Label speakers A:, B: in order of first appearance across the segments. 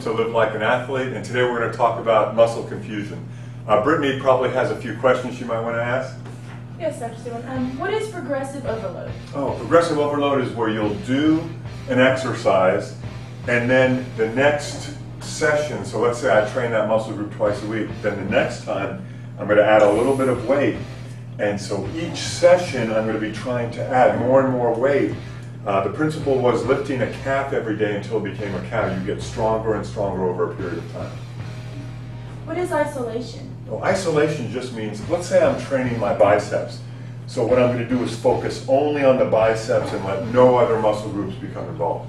A: to Live Like an Athlete, and today we're going to talk about muscle confusion. Brittany probably has a few questions she might want to ask.
B: Yes, Dr. Seabourne. What is progressive overload?
A: Oh, progressive overload is where you'll do an exercise and then the next session, so let's say I train that muscle group twice a week, then the next time I'm going to add a little bit of weight, and so each session I'm going to be trying to add more and more weight. The principle was lifting a calf every day until it became a cow. You get stronger and stronger over a period of time.
B: What is isolation?
A: Well, isolation just means, let's say I'm training my biceps. So what I'm going to do is focus only on the biceps and let no other muscle groups become involved.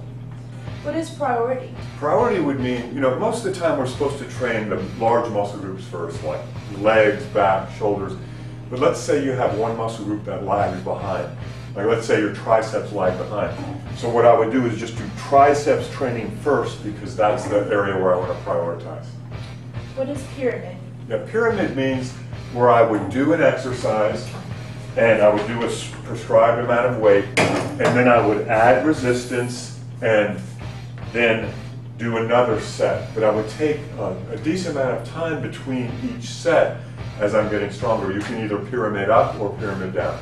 B: What is priority?
A: Priority would mean, most of the time we're supposed to train the large muscle groups first, like legs, back, shoulders. But let's say you have one muscle group that lags behind. Like let's say your triceps lag behind. So what I would do is just do triceps training first because that's the area where I want to prioritize.
B: What is pyramid?
A: Yeah, pyramid means where I would do an exercise and I would do a prescribed amount of weight and then I would add resistance and then do another set. But I would take a decent amount of time between each set as I'm getting stronger. You can either pyramid up or pyramid down.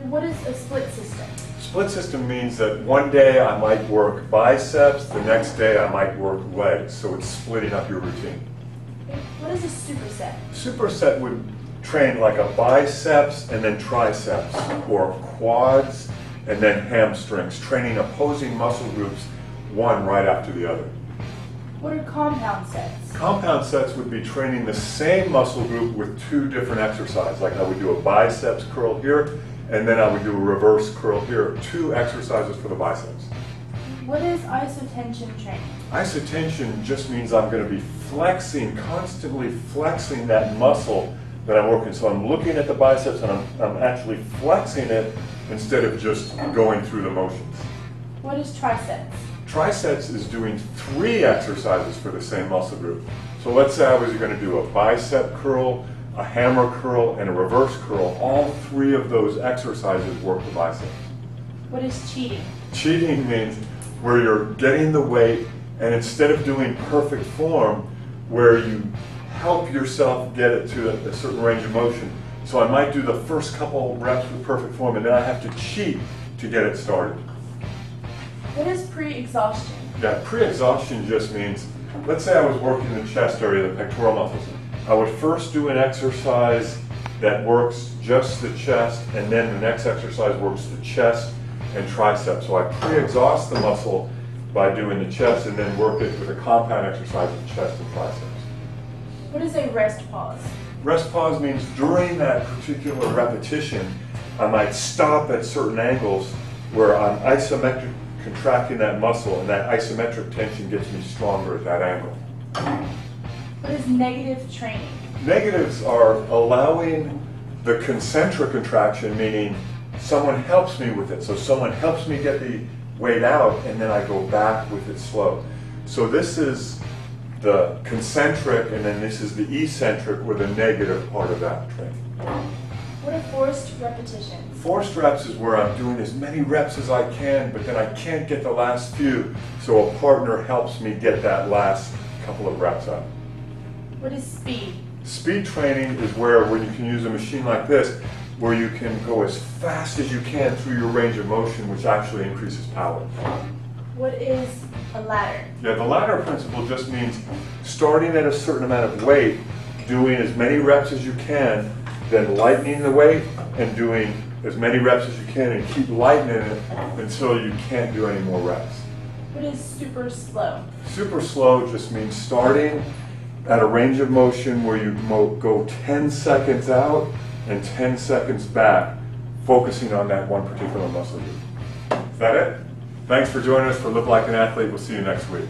B: What is a split system?
A: Split system means that one day I might work biceps, the next day I might work legs. So it's splitting up your routine.
B: What is a superset?
A: Superset would train like a biceps and then triceps, or quads and then hamstrings, training opposing muscle groups one right after the other.
B: What are compound sets?
A: Compound sets would be training the same muscle group with two different exercises. Like I would do a biceps curl here, and then I would do a reverse curl here. Two exercises for the biceps.
B: What is isotension training?
A: Isotension just means I'm going to be flexing, constantly flexing that muscle that I'm working. So I'm looking at the biceps and I'm actually flexing it instead of just going through the motions.
B: What is triceps?
A: Triceps is doing three exercises for the same muscle group. So let's say I was going to do a bicep curl, a hammer curl, and a reverse curl. All three of those exercises work the biceps.
B: What is cheating?
A: Cheating means where you're getting the weight and instead of doing perfect form, where you help yourself get it to a certain range of motion. So I might do the first couple reps with perfect form and then I have to cheat to get it started.
B: What is pre-exhaustion?
A: Yeah, pre-exhaustion just means, let's say I was working the chest area, the pectoral muscles. I would first do an exercise that works just the chest, and then the next exercise works the chest and triceps. So I pre-exhaust the muscle by doing the chest and then work it with a compound exercise of chest and triceps.
B: What is a rest pause?
A: Rest pause means during that particular repetition, I might stop at certain angles where I'm isometric contracting that muscle, and that isometric tension gets me stronger at that angle.
B: What is negative training?
A: Negatives are allowing the concentric contraction, meaning someone helps me with it. So someone helps me get the weight out, and then I go back with it slow. So this is the concentric, and then this is the eccentric, with a negative part of that training.
B: What are forced repetitions?
A: Forced reps is where I'm doing as many reps as I can, but then I can't get the last few, so a partner helps me get that last couple of reps up.
B: What is speed?
A: Speed training is where you can use a machine like this, where you can go as fast as you can through your range of motion, which actually increases power.
B: What is a ladder?
A: Yeah, the ladder principle just means starting at a certain amount of weight, doing as many reps as you can, then lightening the weight and doing as many reps as you can and keep lightening it until you can't do any more reps.
B: What is super slow?
A: Super slow just means starting at a range of motion where you go 10 seconds out and 10 seconds back, focusing on that one particular muscle group. Is that it? Thanks for joining us for Live Like an Athlete. We'll see you next week.